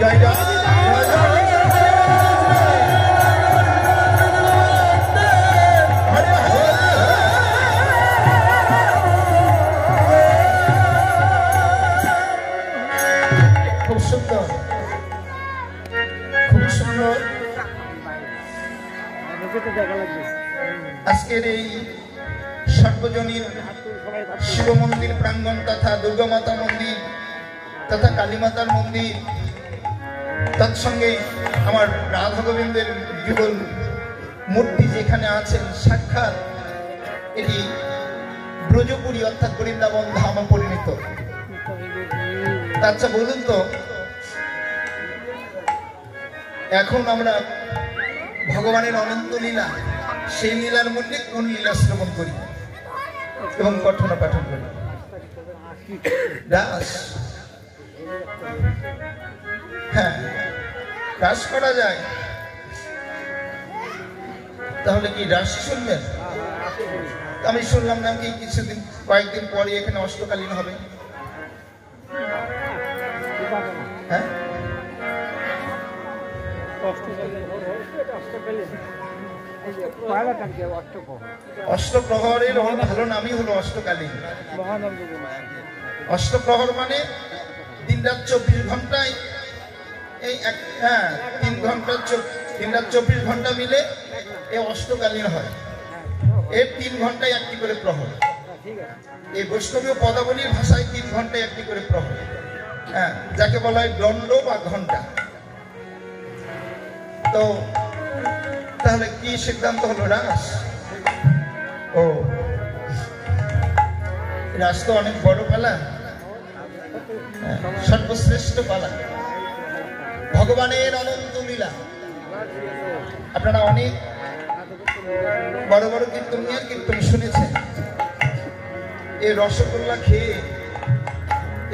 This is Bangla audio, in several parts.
জয় জয় খুব সুন্দর, খুব সুন্দর। আজকের এই সর্বজনীন শিব মন্দির প্রাঙ্গণ তথা দুর্গা মাতা মন্দির তথা কালী মাতার মন্দির, তৎসঙ্গে আমার রাধা গোবিন্দের যুগল মূর্তি যেখানে আছেন সাক্ষাৎ, এটি ব্রজপুরী অর্থাৎ বৃন্দাবন ধামে পরিণত। আচ্ছা বলুন তো, এখন আমরা ভগবানের অনন্ত লীলা, সেই লীলার মধ্যে কোন লীলা শ্রবণ করি এবং পঠন পাঠন করি? রাস। হ্যাঁ, রাস করা যায়। তাহলে কি রাস শুনবেন? আমি শুনলাম নাকি কিছুদিন কয়েকদিন পরে এখানে অষ্টকালীন হবে। হ্যাঁ, অষ্টপ্রহরের ভালো নামই হলো অষ্টকালীন। অষ্টপ্রহর মানে দিন রাত 24 ঘন্টায় এই 3 ঘন্টা 3 রাত 24 ঘন্টা মিলে এই অষ্টকালীন হয়। এর 3 ঘন্টায় একটি করে প্রহর। এই বৈষ্ণবীয় পদাবলীর ভাষায় 3 ঘন্টায় একটি করে প্রহর। হ্যাঁ, যাকে বলা হয় দণ্ড বা ঘন্টা। তো তাহলে কি সিদ্ধান্ত হলো? রাস। ও, রাস তো অনেক বড় পালা, সর্বশ্রেষ্ঠ পালা, ভগবানের অনন্ত লীলা। আপনারা অনেক বড় বড় কীর্তনিয়ার কীর্তন শুনেছেন। এই রসগোল্লা খেয়ে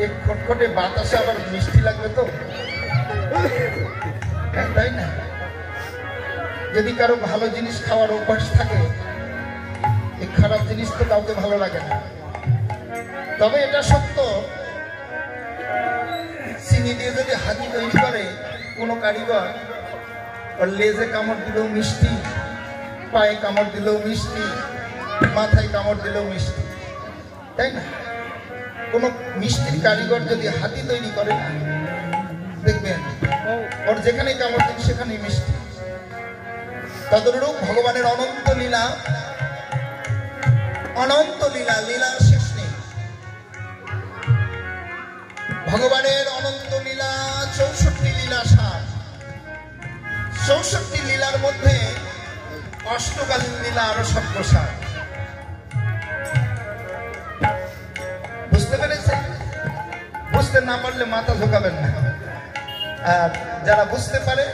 এই খটখটে বাতাসে আবার মিষ্টি লাগবে তো, তাই না? যদি কারো ভালো জিনিস খাওয়ার অভ্যাস থাকে, এই খারাপ জিনিস তো কাউকে ভালো লাগে না। তবে এটা সত্য, চিনি দিয়ে যদি হাতি তৈরি করে কোনো কারিগর, ওর লেজে কামড় দিলেও মিষ্টি, পায়ে কামড় দিলেও মিষ্টি, মাথায় কামড় দিলেও মিষ্টি, তাই না? কোনো মিষ্টির কারিগর যদি হাতি তৈরি করে না, দেখবেন ওর যেখানে কামড় দিন সেখানেই মিষ্টি। তদরূপ ভগবানের অনন্ত লীলা, অনন্ত লীলা, লীলার শেষ নেই। ভগবানের অনন্ত লীলা 64 লীলা সার। 64 লীলার মধ্যে অষ্টকালীন লীলা আরো সর্বসার। বুঝতে পেরেছেন? বুঝতে না পারলে মাথা ঝোঁকাবেন না। আর যারা বুঝতে পারে,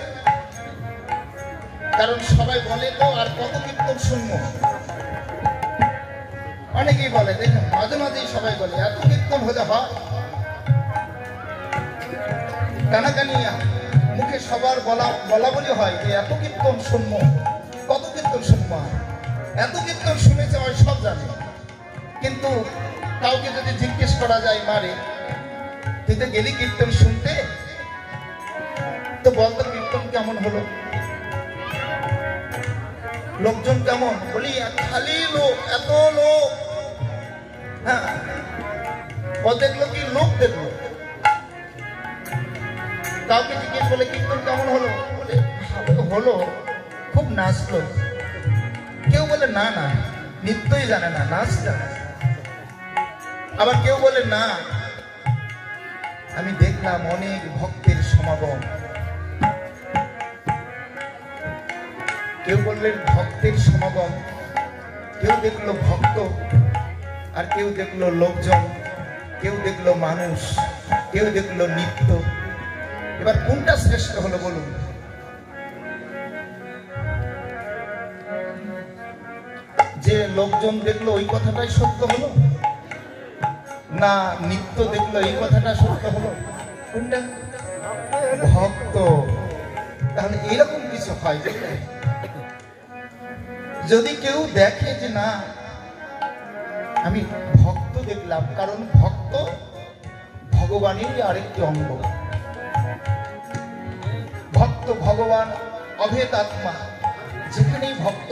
কারণ সবাই বলে তো আর কত কীর্তন শুনবো, অনেকেই বলে, দেখুন মাঝে মাঝেই সবাই বলে এত কীর্তন হতে হয়, কানাকানি মুখে সবার বলা বলি হয় যে এত কীর্তন শুনবো, কত কীর্তন শুনবো, এত কীর্তন শুনেছে হয় সব জানে। কিন্তু কাউকে যদি জিজ্ঞেস করা যায়, মারে তুই তো গেলি কীর্তন শুনতে, তো বলতো কীর্তন কেমন হলো, লোকজন কেমন? বলি খালি লোক, এত লোক। হ্যাঁ, ও দেখলো কি? লোক দেখলো। কাউকে জিজ্ঞেস বলে কীর্তন কেমন হলো, বলে হলো, খুব নাচলো। কেউ বলে না না, নৃত্যই জানে না, নাচ জানে। আবার কেউ বলে না, আমি দেখলাম অনেক ভক্তের সমাগম। কেউ বললেন ভক্তের সমাগম, কেউ দেখলো ভক্ত, আর কেউ দেখলো লোকজন, কেউ দেখলো মানুষ, কেউ দেখলো নৃত্য। এবার কোনটা শ্রেষ্ঠ হলো বলুন? যে লোকজন দেখলো ওই কথাটাই সত্য হলো, না নৃত্য দেখলো এই কথাটা সত্য হলো? কোনটা? ভক্ত। তাহলে এরকম কিছু হয়, যদি কেউ দেখে যে না আমি ভক্ত দেখলাম, কারণ ভক্ত ভগবানের আরেকটি অঙ্গ। ভক্ত ভগবান অভেদ আত্মা। যেখানেই ভক্ত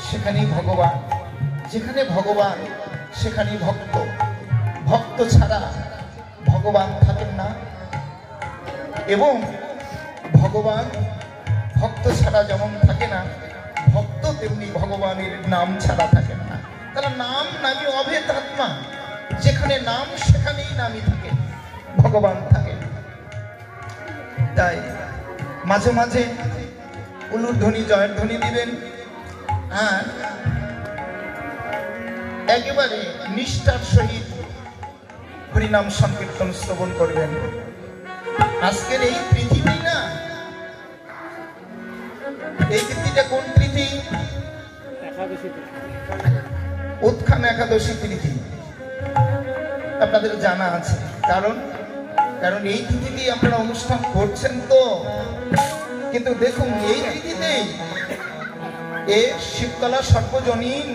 সেখানেই ভগবান, যেখানে ভগবান সেখানেই ভক্ত। ভক্ত ছাড়া ভগবান থাকেন না, এবং ভগবান ভক্ত ছাড়া যেমন থাকে না, ভক্ত তেমনি ভগবানের নাম ছাড়া থাকেন না। তাহলে নাম নামই অভেদ আত্মা, যেখানে নাম সেখানেই নামই থাকে, ভগবান থাকে। তাই মাঝে মাঝে উলুর ধ্বনি জয়ের ধ্বনি দিবেন, আর একেবারে নিষ্ঠার সহিত হরিনাম সংকীর্তন শ্রবণ করবেন। আজকের এই পৃথিবী না, এই তিথিটা কোন তিথি? উৎখান একাদশী তিথি। আপনাদের জানা আছে, কারণ এই তিথিতেই আপনারা অনুষ্ঠান করছেন তো। কিন্তু দেখুন, এই তিথিতেই এ শিবতলা সর্বজনীন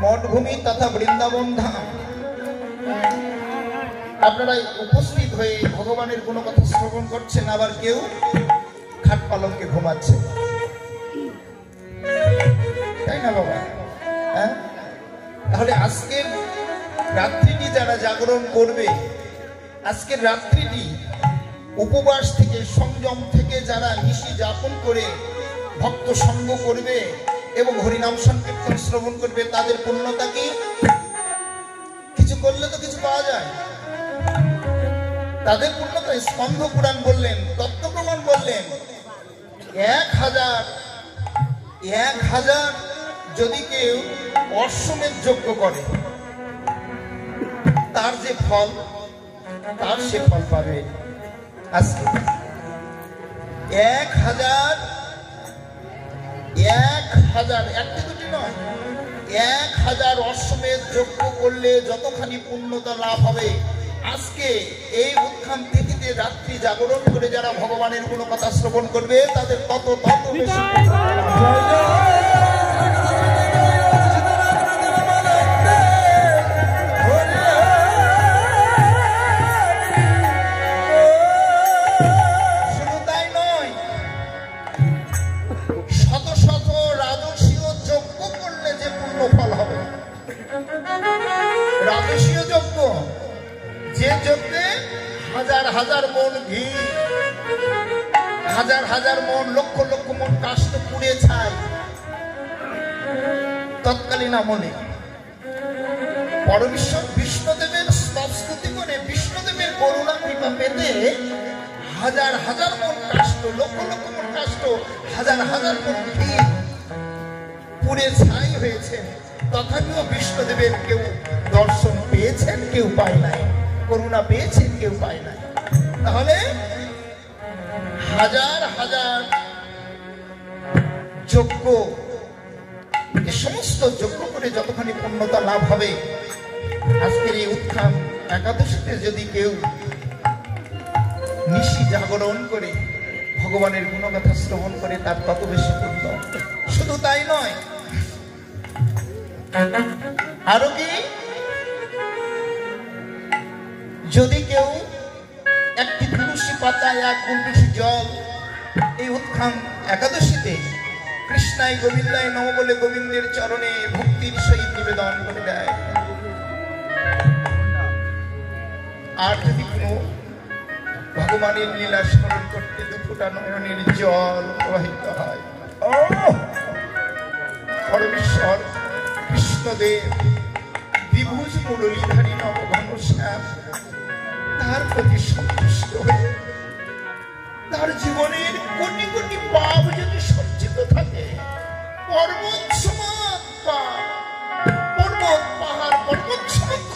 মঠভূমি তথা বৃন্দাবন ধাম আপনারা উপস্থিত হয়ে ভগবানের কোনো কথা শ্রবণ করছেন, আবার কেউ খাট পালঙ্কে ঘুমাচ্ছে, তাই না বাবা? তাহলে আজকের রাত্রিটি যারা জাগরণ করবে, আজকের রাত্রিটি উপবাস থেকে সংযম থেকে যারা নিশি যাপন করে ভক্ত সঙ্গ করবে এবং হরিনাম সংকীর্তন শ্রবণ করবে, তাদের পূর্ণতা কি? কিছু করলে তো কিছু পাওয়া যায়। তাদের পূর্ণতা স্কন্ধ পুরাণ বললেন, তত্ত্বপ্রমাণ বললেন, 1000 যদি কেউ অশ্বমেধ যজ্ঞ করে, তার যে ফল, তার সে ফল পাবে। আজকে 1000 একটি দুটি নয়, 1000 অশ্বমেধ যজ্ঞ করলে যতখানি পূর্ণতা লাভ হবে, আজকে এই উৎখান তিথিতে রাত্রি জাগরণ করে যারা ভগবানের কোনো কথা শ্রবণ করবে, তাদের তত বেশি। শুধু তাই নয়, শত শত রাজসীয় যজ্ঞ করলে যে পূর্ণ ফল হবে, রাজসীয় যজ্ঞ, যে যজ্ঞে হাজার মন ঘি, হাজার মন, লক্ষ মন কাষ্ঠ পুড়ে ছাই, তৎকালীন আমলে পরমেশ্বর বিষ্ণুদেবের স্তুতি করে বিষ্ণুদেবের করুণা কৃপা পেতে হাজার মন কাষ্ঠ, লক্ষ মন কাষ্ঠ, হাজার মন ঘি পুড়ে ছাই হয়েছে। তথাপিও বিষ্ণুদেবের কেউ দর্শন পেয়েছেন, কেউ পায় নাই, করুণা পেয়েছেন, কেউ পায় নাই। তাহলে হাজার যজ্ঞ, এ সমস্ত যজ্ঞ করে যতখানি পূর্ণতা লাভ হবে, আজকের এই উৎখান একাদশীতে যদি কেউ নিশি জাগরণ করে ভগবানের গুণগাথা শ্রবণ করে, তার তত বেশি পুণ্য। শুধু তাই নয়, আরো কি, যদি কেউ একটি তুলসী পাতায় 1 গুণ্ডুসি জল এই উৎখান একাদশীতে কৃষ্ণায় গোবিন্দায় নম বলে গোবিন্দের চরণে ভক্তির সহিত নিবেদন করে দেয়, আর যদি কোনো ভগবানের লীলা স্মরণ করতে 2 ফোঁটা নয়নের জল প্রবাহিত হয়, পরমেশ্বর কৃষ্ণদেব দ্বিভুজ মুরলীধারী নবঘনশ্যাম তার প্রতি সন্তুষ্ট হয়ে তার জীবনের কোটি পাপ যদি সঞ্চিত থাকে, পর্বত সমান পাপ, পর্বত পাহাড় পর্বত সমক্ষ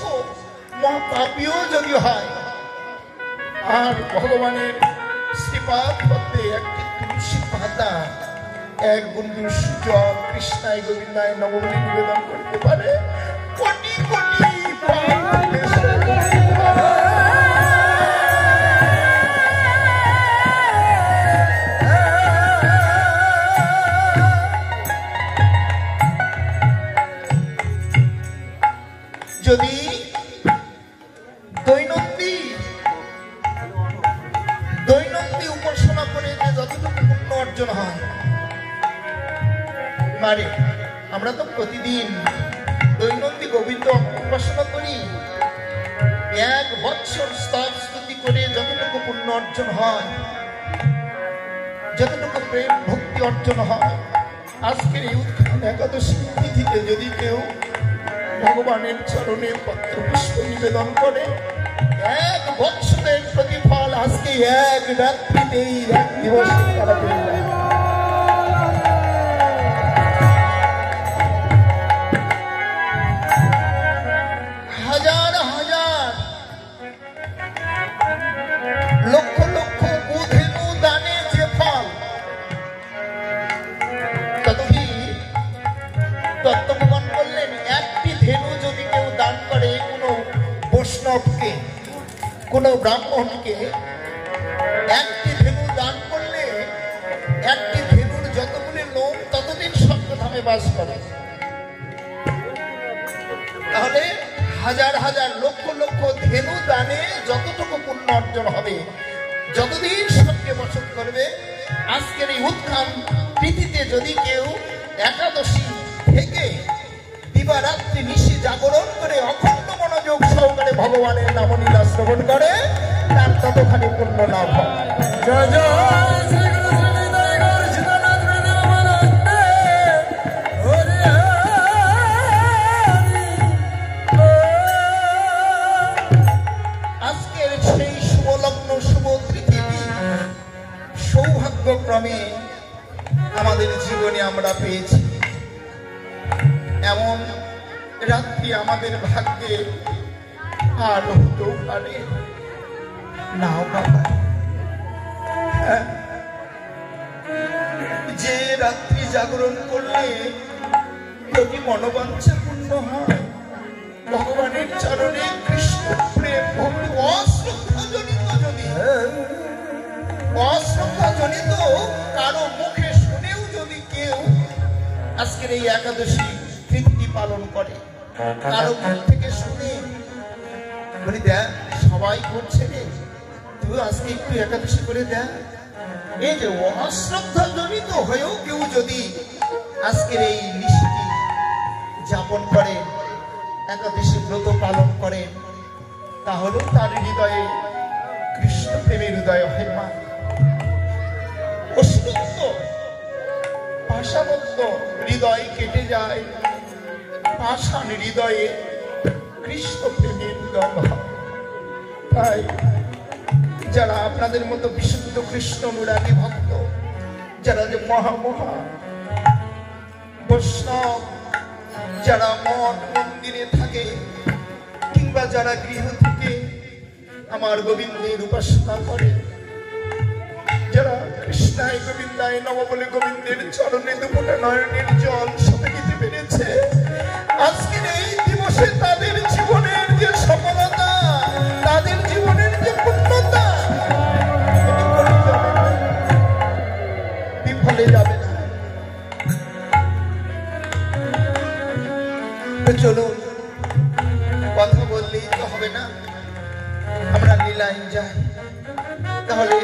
মহাপাপীও যদি হয়, আর ভগবানের শ্রীপাদ পদ্মে একটি তুলসী পাতা 1 গুণ্ডুসি জল কৃষ্ণায় গোবিন্দায় নম বলে নিবেদন করতে পারে, কোটি যদি দৈনন্দিন অর্জন হয়। মানে আমরা তো প্রতিদিন দৈনন্দিন গোবিন্দ উপাসনা করি, 1 বৎসর স্তব স্তুতি করে যতটুকু পুণ্য অর্জন হয়, যতটুকু প্রেম ভক্তি অর্জন হয়, আজকের এই উত্থান একাদশী তিথিতে যদি কেউ ভগবানের চরণে পত্র পুষ্প নিবেদন করে, 1 বৎসরের প্রতিফল আজকে 1 রাত্রিতেই 1 দিবসে তারা পেয়ে যায়। হাজার হাজার লক্ষ লক্ষ গোধেনু দানে যে ফল, তত্ত্বভগবান বললেন একটি ধেনু যদি কেউ দান করে কোনো বৈষ্ণবকে, কোনো ব্রাহ্মণকে, একটি ধেনু দান করলে একটি ধেনুর যতগুলি লোম ততদিন স্বর্গধামে বাস করে। তাহলে হাজার হাজার লক্ষ লক্ষ ধেনু দানে যতটুকু পুণ্য অর্জন হবে, যতদিন স্বর্গে বসত করবে, আজকের এই উত্থান তিথিতে যদি কেউ একাদশী থেকে দিবারাত্রি নিশি জাগরণ করে অখণ্ড মনোযোগ সহকারে ভগবানের নামলীলা শ্রবণ করে, তার ততখানি পুণ্য লাভ হয়। জয় জয় আজকের সেই শুভলগ্ন শুভ তৃতীয় সৌভাগ্যক্রমে আমাদের জীবনে আমরা পেয়েছি। এমন রাত্রি আমাদের ভাগ্যে আর হতেও পারে নাও বাবা। যে রাত্রি জাগরণ করলে যদি মনোবাঞ্ছা পূর্ণ হয়, ভগবানের চরণে কৃষ্ণ প্রেম ভক্তি অশ্রদ্ধাজনিত, যদি অশ্রদ্ধাজনিত কারো মুখে শুনেও যদি কেউ আজকের এই একাদশী তিথি পালন করে, কারো মুখ থেকে শুনে বলি দেখ সবাই করছে রে, তুই আজকে একটু একাদশী করে দেখ, এই যে অশ্রদ্ধাজনিত হয়েও কেউ যদি আজকের এই নিশিটি যাপন করে, একাদশী ব্রত পালন করে, তাহলেও তার হৃদয়ে কৃষ্ণ প্রেমের হৃদয় হয়। মা অশ্রদ্ধ পাষাণত্ব হৃদয় কেটে যায়, পাষাণ হৃদয়ে কৃষ্ণ প্রেমের হৃদয় হয়। তাই যারা আপনাদের মতো বিশুদ্ধ কৃষ্ণ অনুরাগী ভক্ত, যারা যে মহা বৈষ্ণব, যারা মঠ মন্দিরে থাকে কিংবা যারা গৃহ থেকে আমার গোবিন্দের উপাসনা করে, যারা কৃষ্ণায় গোবিন্দায় নম বলে গোবিন্দের চরণে দুপুরে নয়নের জল সবে দিতে পেরেছে, আজকের এই দিবসে তাদের জীবনের যে সফলতা, তাদের জীবনের যে পূর্ণতা বিফলে যাবে না। চলুন, কথা বললেই তো হবে না, আমরা লীলায় যাই। তাহলে